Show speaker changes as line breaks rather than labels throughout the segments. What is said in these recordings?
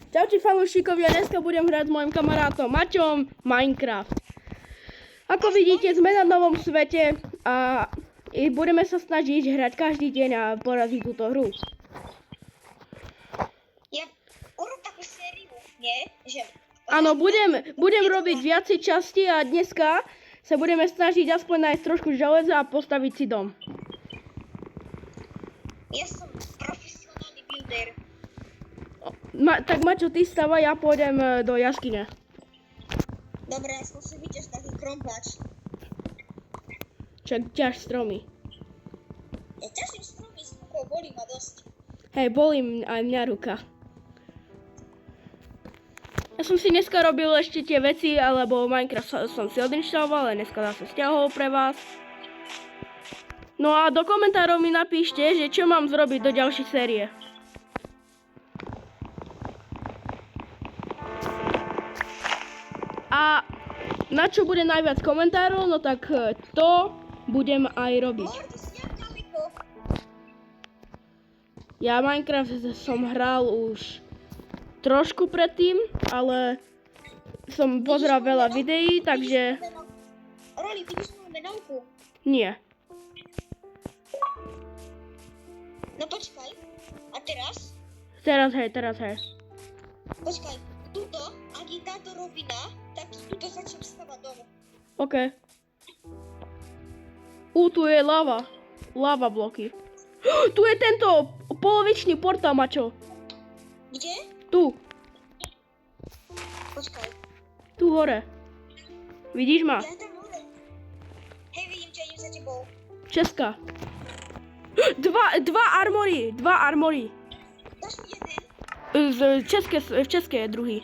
Čaute fanúšikovia, dneska budem hrať s mojim kamarátom Maťom Minecraft. Ako vidíte, sme na novom svete a budeme sa snažiť hrať každý deň a poraziť túto hru.
Ja urob takú sériu, nie? Že...
Áno, budem robiť viacej časti a dneska sa budeme snažiť aspoň nájsť trošku železa a postaviť si dom.
Ja som profesionálny builder.
Tak Maťo, ty stavaj, ja pôjdem do jaskyne.
Dobre, ja som si vyťaž taký krompáč.
Čak ťaž stromy.
Ja ťažím stromy s rukou, bolí ma dosť.
Hej, bolí aj mňa ruka. Ja som si dneska robil ešte tie veci, alebo Minecraft som si odinštaloval, ale dneska zase stiahol pre vás. No a do komentárov mi napíšte, že čo mám zrobiť do ďalšej série. A na čo bude najviac komentárov, no tak to budem aj robiť. Ja Minecraft som hral už trošku predtým, ale som pozeral veľa videí, takže...
Roli, vidíš moju menovku?
Nie.
No počkaj, a teraz?
Teraz hej.
Počkaj, tuto, ak je táto rovina, tak tuto začnem stavať dom.
OK. Tu je lava. Lava bloky. Tu je tento polovičný portál, Mačo.
Kde?
Tu.
Počkaj.
Tu hore. Vidíš ma?
Ja tam hore. Hej, vidím ťa, idem za tebou.
Česká. Dva armory.
Dáš mi jeden?
V české je druhý.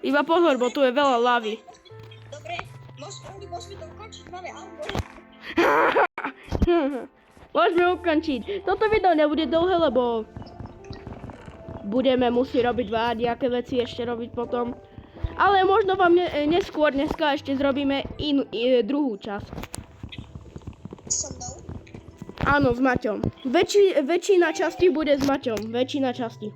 Iba pozor, bo tu je veľa lávy.
Dobre, môžeme to ukončiť, máme armor.
Môžeme ukončiť. Toto video nebude dlhé, lebo budeme musieť robiť nejaké veci ešte robiť potom. Ale možno vám neskôr dneska ešte zrobíme druhú časť.
So mnou?
Áno, s Maťom. Väčšina častí bude s Maťom. Väčšina častí.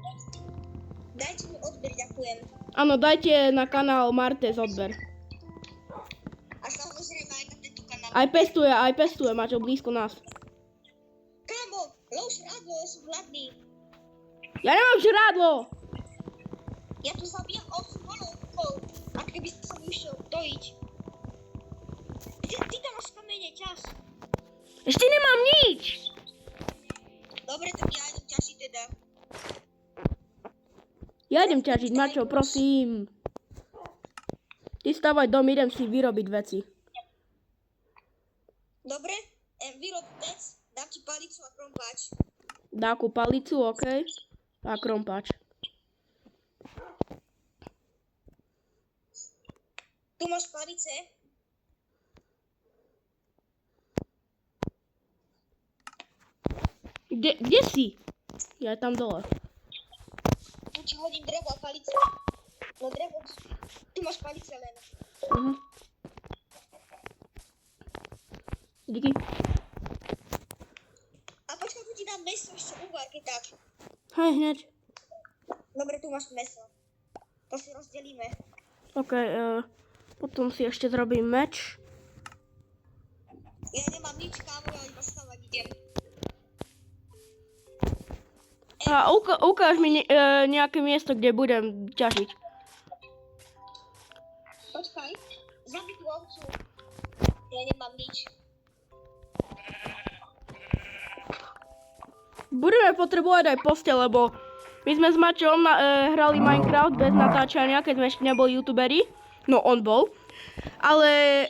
Dajte mi odber, ďakujem.
Áno, dajte na kanál Martes odber.
A samozrejme aj na tento kanál.
Aj pestuje, Maťo, blízko nás.
Kámo, lov žrádlo, ja som hladný.
Ja nemám žrádlo!
Ja tu zabíjam 8 volovkov, a keby som išiel dojiť. Ty tam máš kamene, ťaž.
Ešte nemám nič!
Dobre, tak ja idem ťažiť teda.
Ja idem ťažiť, Mačo, prosím. Ty stavaj dom, idem si vyrobiť veci.
Dobre, vyrob vec, dám ti palicu a krompáč.
Dáku palicu, OK. A krompáč.
Tu máš palice.
Kde si? Ja tam dole.
Tu ti hodím drevo a palice. No drevo, tu máš palice len.
Díky.
A počkaj, tu ti dám meso ešte uvar, keď tak.
Hej, hneď.
Dobre, tu máš meso. To si rozdelíme.
OK, potom si ešte zrobím meč.
Ja nemám nič, kámo, ja iba stavať idem.
A ukáž mi nejaké miesto, kde budem ťažiť.
Počkaj, zabij tú ovcu. Ja nemám nič.
Budeme potrebovať aj posteľ, lebo my sme s Mačom hrali Minecraft bez natáčania, keď sme ešte neboli youtuberi. No, on bol. Ale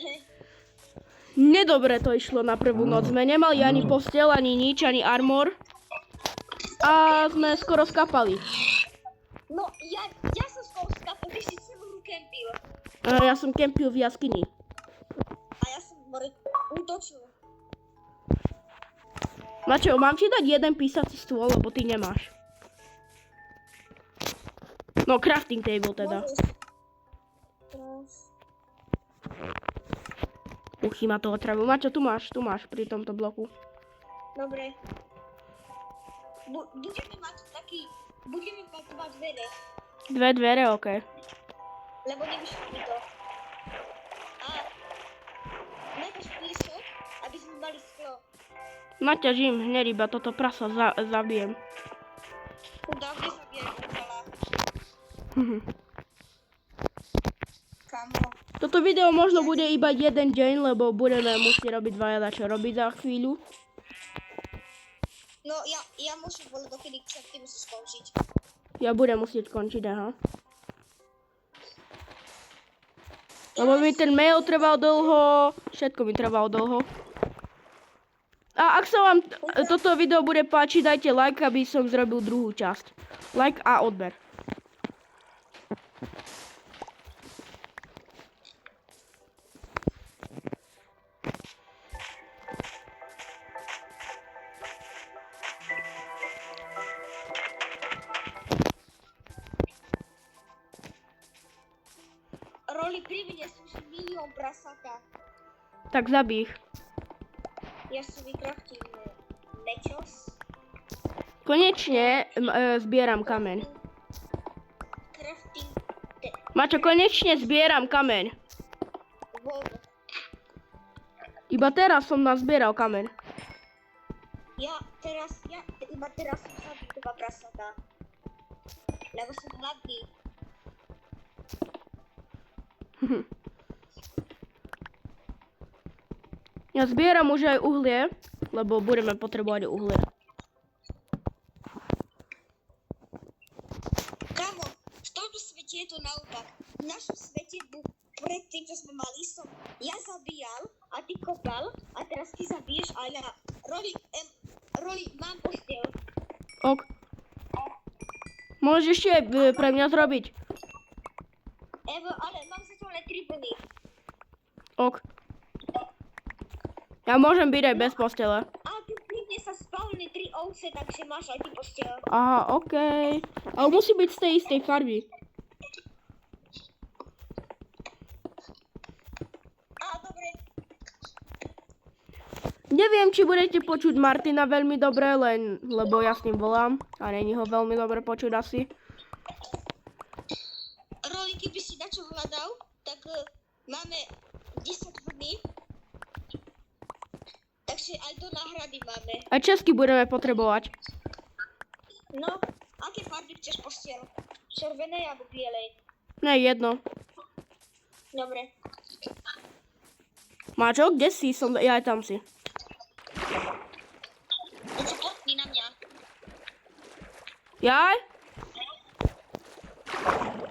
nedobre to išlo na prvú noc. Sme nemali ani posteľ, ani nič, ani armor. A sme skoro skapali.
No, ja som skoro skapal, ty si celú hru kempil.
Ja som kempil v jaskyni.
A ja som útočil.
Mačo, mám ti dať jeden písací stôl, lebo ty nemáš. No, crafting table teda. Uchy ma to otravu. Mačo, tu máš pri tomto bloku.
Dobre. Budeme mať taký... Budeme mať dva dvere.
Dve dvere, okej.
Lebo nevyšlo mi to. A najprv piesok, aby sme mali sklo.
Naťažím hneď iba toto prasa zabijem.
Dávne zabijaj Gonzala. Kamo.
Toto video možno bude iba jeden deň, lebo budeme musieť robiť dvaja čo robiť za chvíľu.
No ja môžem volať, dokedy chcem, ty musíš skončiť.
Ja budem musieť končiť, aha. Lebo mi ten mail trval dlho, všetko mi trvalo dlho. A ak sa vám toto video bude páčiť, dajte like, aby som zrobil druhú časť. Like a odber.
Roli pri mne sú už milión prasata.
Tak zabij ich.
Ja si vykraftím mečos.
Konečne zbieram kameň.
Crafting
Mačo, konečne zbieram kameň.
wow.
Iba teraz som nazbieral kameň.
Iba teraz som zabil dva prasata. Lebo som hladný.
Ja zbieram už aj uhlie, lebo budeme potrebovať uhlie.
Kamo, v tomto svete je to naopak. V našom svete predtým, čo sme mali, som ja zabíjal a ty kopal a teraz ty zabiješ a ja Roli, mám postiel.
Ok. Môžeš ešte aj pre mňa zrobiť.
Evo, ale mám zatiaľ len 3 vlny.
Ok. Ja môžem byť aj bez postele.
A tu pri mne sa spawny 3 ovce, takže máš aj ty postiel.
Aha, okej. Ale musí byť z tej istej farby.
Dobre.
Neviem, či budete počuť Martina veľmi dobre, lebo ja s ním volám. A není ho veľmi dobre počuť asi.
Roli, keby si načo hľadal, tak máme 10 vlny. Takže aj do náhrady máme.
Aj česky budeme potrebovať.
No, aké farby chceš postiel? Červenej alebo bielej?
Ne, jedno.
Dobre.
Máčo, kde si? Ja aj tam si.
Teď sa potni na mňa.
Jaj?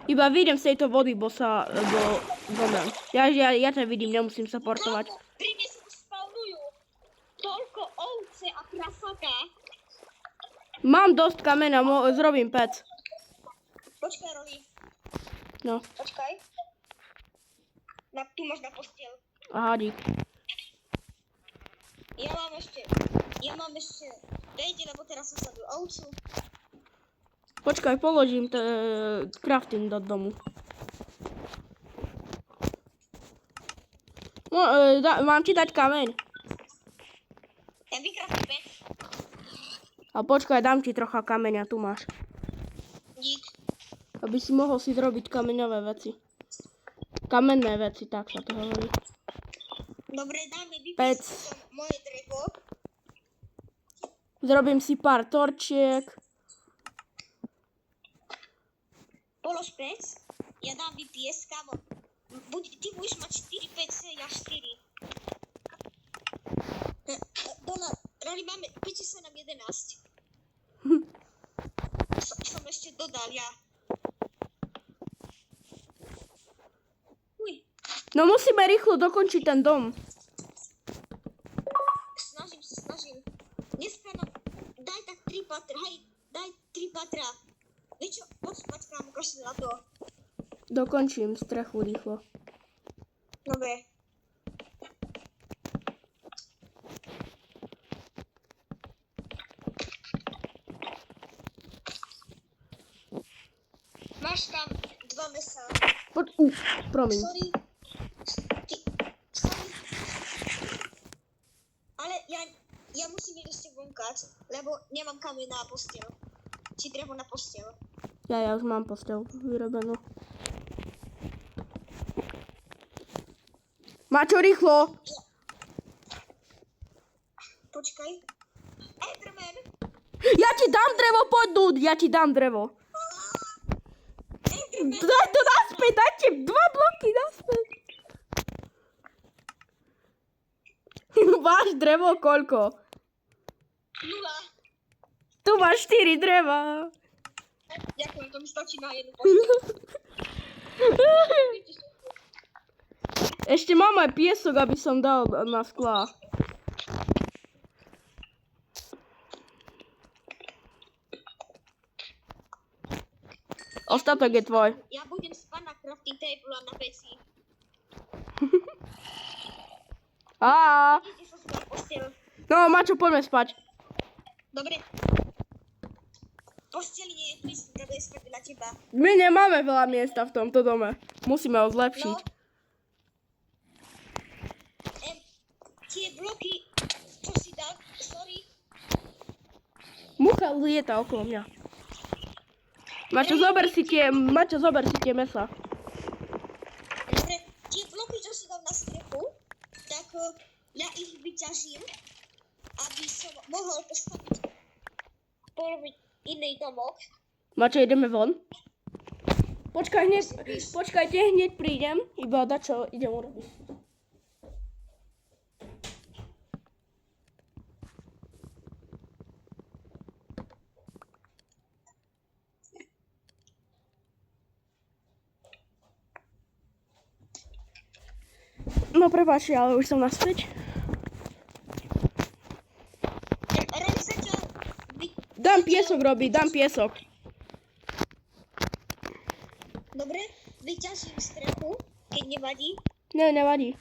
Iba vyjdem z tejto vody, bo zomrem. Ja ťa vidím, nemusím sa portovať.
Pri mne sa už spawnujú toľko ovce a prasatá.
Mám dosť kameňa, zrobím pec.
Počkaj, Roli.
No,
Počkaj. Tu máš na postiel.
aha, dík.
Ja mám ešte vejde, lebo teraz som zabil ovcu.
Počkaj, položím crafting do domu. No, mám ti dať kameň.
Ja vykraftím pec.
A počkaj, dám ti trocha kameňa, tu máš.
Dík.
Aby si mohol si zrobiť kameňové veci. Kamenné veci, tak sa to hovorí.
Dobre, dáme
Pec.
moje drevo.
Zrobím si pár torčiek.
Polož pec. Ja dám vypiesť, kamo. Ty budeš mať 4 pece, ja 4. Roli, máme, pečí sa nám 11. Som ešte dodal, ja. Uj,
No musíme rýchlo dokončiť ten dom.
snažím. Dneska nám, daj tak 3 patra, hej, daj 3 patra. Vieš čo, poď spať, kámo, kašli na to.
Dokončím strechu rýchlo.
Dobre. Máš tam 2 mesa.
Promiň.
Sorry. Ale ja musím ísť ešte vonkať, lebo nemám kameň na postiel. Či drevo na postiel.
Ja už mám postel vyrobenú. Mačo, rýchlo!
Počkaj. Enderman!
Ja ti dám drevo, poď, dude, ja ti dám drevo.
Enderman!
Daj to naspäť, daj ti 2 bloky naspäť. Máš drevo koľko?
0.
Tu máš 4 dreva.
Ďakujem, to mi stačí na jednu postel.
Ešte mám aj piesok, aby som dal na sklá. Ostatok je tvoj.
Ja budem spať na crafting table a na peci.
Á.
Idete sa spať postel.
No, Mačo, poďme spať.
Dobre. Posteli nie je prístupná, to je spať na teba.
My nemáme veľa miesta v tomto dome. Musíme ho zlepšiť.
No. Tie bloky, čo si dal, sorry.
Mucha lieta okolo mňa. Mačo, zober si tie mesa.
Dobre, tie bloky, čo si dal na strechu, tak ja ich vyťažím, aby som mohol postaviť poloviť iný domok.
Mačo, ideme von? Počkajte, hneď prídem. Iba čo idem urobiť. No prepáči, ale už som naspäť.
Robi zatiaľ...
Dám piesok robiť, dám piesok.
Dobre, vyťažím strechu, keď nevadí,
Ne, nevadí.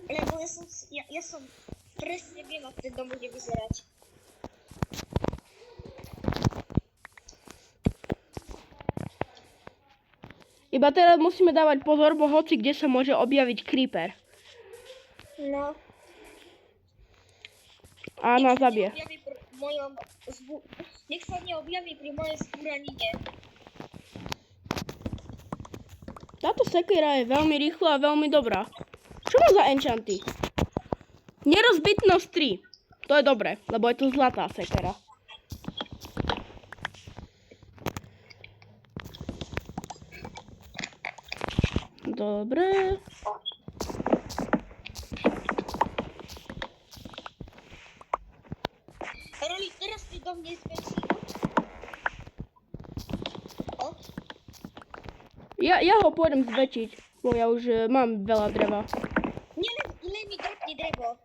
lebo ja som presne viem, ako ten dom bude vyzerať.
Iba teraz musíme dávať pozor, bo hoci kde sa môže objaviť creeper.
No.
A nás zabije.
Nech sa neobjaví pri mojej zbúranine.
Táto sekera je veľmi rýchla a veľmi dobrá. Čo má za enchanty? Nerozbitnosť 3. To je dobré, lebo je to zlatá sekera. Dobre.
Roli, teraz ty do mne zväčší.
Ja ho pôjdem zväčšiť, bo ja už mám veľa dreva.
Len mi dropni drevo.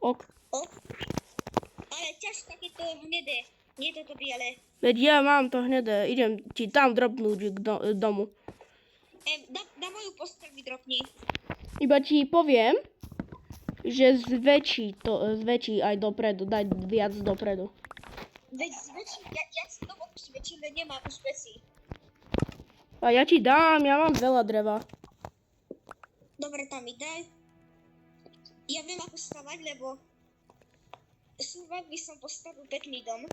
Ok.
Ale ťaž takéto hnedé. Nie toto biele.
Veď ja mám to hnedé, idem ti tam dropnúť k domu.
Na moju posteľ mi dropni.
Iba ti poviem, že zväčší aj dopredu, daj viac dopredu.
Veď zväčší, ja si domov zväčším, veď nemám už veci.
A ja ti dám, ja mám veľa dreva.
Dobre, tam mi daj. Ja viem, ako stavať, lebo súvak by som postavil pekný dom.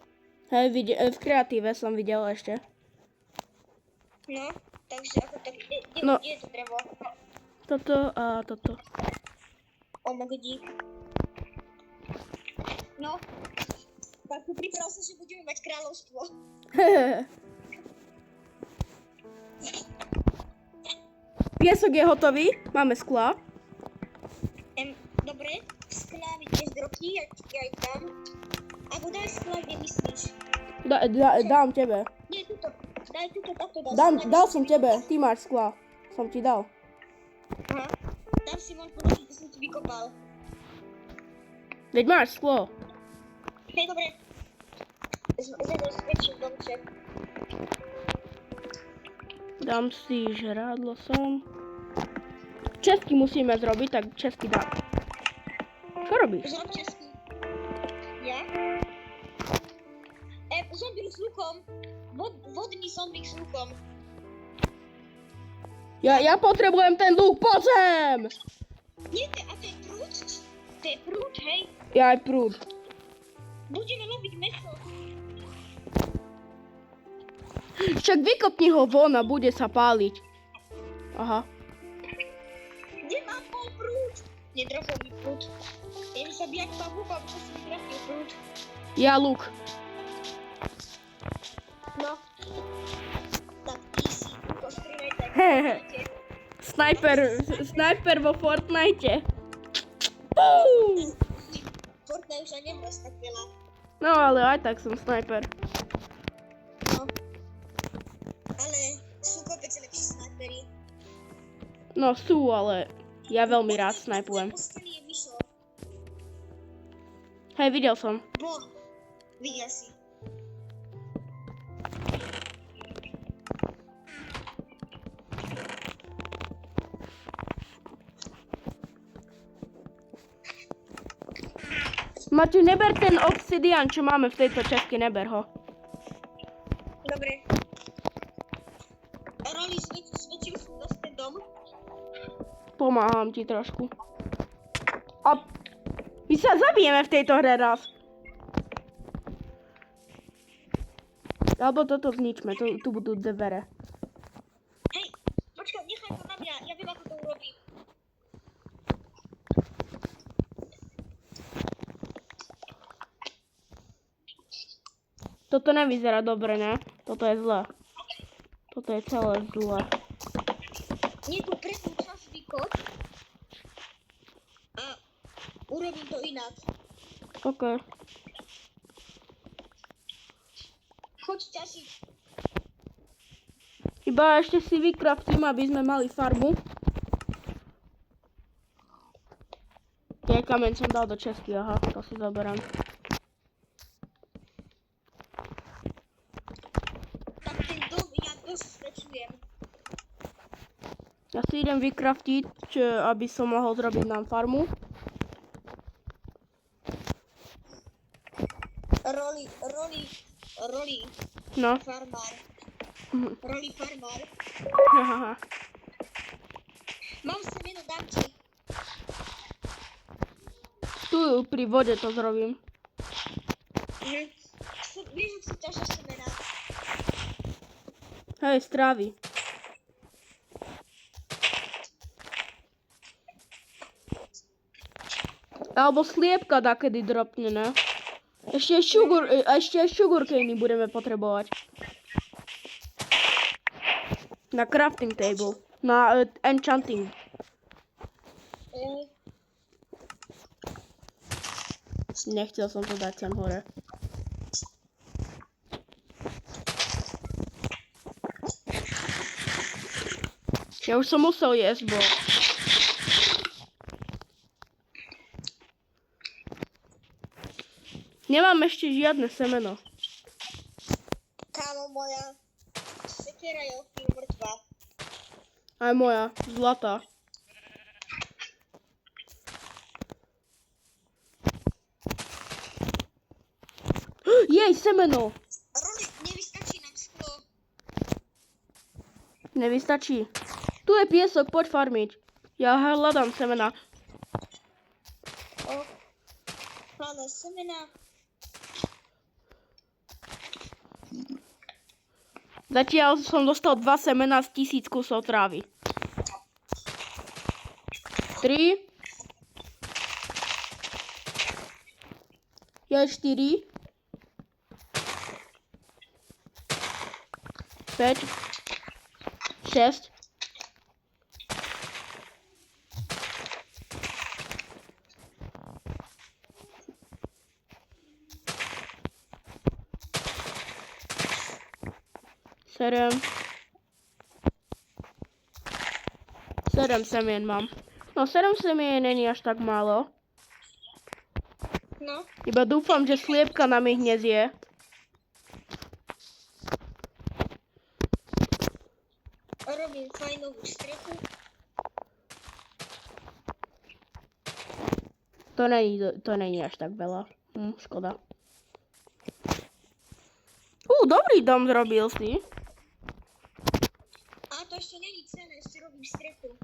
Hej, v kreatíve som videl ešte.
No, takže ako tak,
No.
kde je to drevo?
Toto a toto.
O môj dík. No, tak priprav sa, že budeme mať kráľovstvo.
Piesok je hotový, máme skla.
Dobre, sklá mi tiež droky, ja ti aj dám. Alebo daj sklá, kde myslíš?
Dám tebe.
Nie, tuto, daj tuto, takto dám.
Dal som tebe, ty máš skla. Som ti dal.
Aha, dám si von položiť, to som ti vykopal.
Veď máš sklo.
Hej, dobre. Zväčším domček.
Dám si žrádlo som. Česky musíme zrobiť, tak česky dám. Čo robíš?
Zrob český. Ja? Zombík s lukom. Vodný zombík s lukom.
Ja potrebujem ten lúk, poď sem!
Nie, a to je prúd? To je prúd, hej?
Ja aj prúd.
Budeme robiť meso.
Však vykopni ho von a bude sa páliť. Aha.
Kde mám bol prúd? Netrafil mi prúd. Ja mi sa bijak pavúka, aby si mi trafil prúd.
Ja luk.
No. Tak easy. Postrínaj tak.
Hehe. Snajper vo Fortnite. Pum!
Fortnite už aj nehrá tak veľa.
No ale aj tak som snajper.
No. Ale sú kopec lepší snajperi.
No sú, ale ja veľmi rád snajpujem.
Posteli je vyšlo.
Hej, videl som.
Bon. Videl si.
Maťu, neber ten obsidian, čo máme v tejto časti, neber ho.
Dobre. Roli, zväčšil som dosť ten dom.
Pomáham ti trošku. A my sa zabijeme v tejto hre raz. Alebo toto zničme, tu budú dvere.
Hej, počkaj, nechaj to na mňa, ja viem, ako to urobím.
Toto nevyzerá dobre, ne? Toto je zlé. Toto je celé zlé.
Nie tu presný časový kód. A urobím to inak.
OK.
Choď ťažiť.
Iba ešte si vykraftím, aby sme mali farmu. Tie kameň som dal do česky, aha, to si zoberám.
Tak ten dom ja dosť zväčšujem.
Ja si idem vykraftiť, aby som mohol zrobiť nám farmu.
Roli,
No.
farmár. Roli farmár.
Hahaha.
Mám semeno, dám ti.
Tu pri vode to zrobím.
Vieš, že si ťažia semena.
Hej, strávy. Alebo sliepka dakedy dropne, ne? Ešte aj sugarcane budeme potrebovať. Na crafting table. Na enchanting. Nechcel som to dať sem hore. Ja už som musel jesť, bo... Nemám ešte žiadne semeno.
Kámo moja, sekera je okým mŕtva.
Aj moja, zlatá. Jej, semeno!
Roli, nevystačí nám sklo.
Nevystačí. Tu je piesok, poď farmiť. Ja hľadám semena.
Hľadaj semena.
Zatiaľ som dostal 2 semena z 1000 kusov trávy. 3. Je 4. 5. 6. Sedem semien mám. No 7 semien není až tak málo.
No,
Iba dúfam, že sliepka nám ich nezje.
robím fajnovú strechu.
To není až tak veľa. Škoda. Dobrý dom zrobil si.
A to ešte není celé, ešte robím strechu.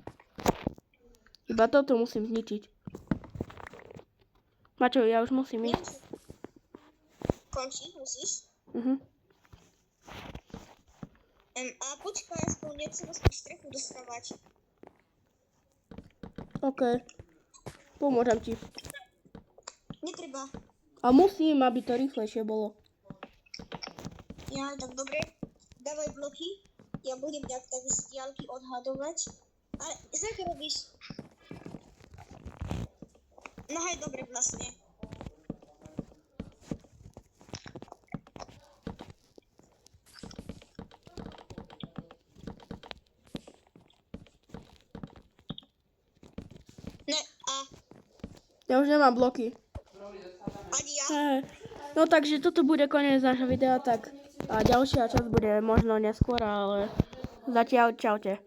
Iba toto musím zničiť. Mačo, ja už musím ísť.
skončiť, musíš.
Mhm.
A počkaj, aspoň nechcem aspoň strechu dostávať.
OK. Pomôžem ti.
Netreba.
A musím, aby to rýchlejšie bolo.
Ja, tak dobre. Dávaj bloky. Ja budem nejak tak z diaľky odhadovať. Ale jak to robíš? No hej, dobre vlastne. Ne, a
Ja už nemám bloky.
ani ja.
No takže toto bude koniec nášho videa, tak a ďalšia časť bude možno neskôr, ale zatiaľ čaute.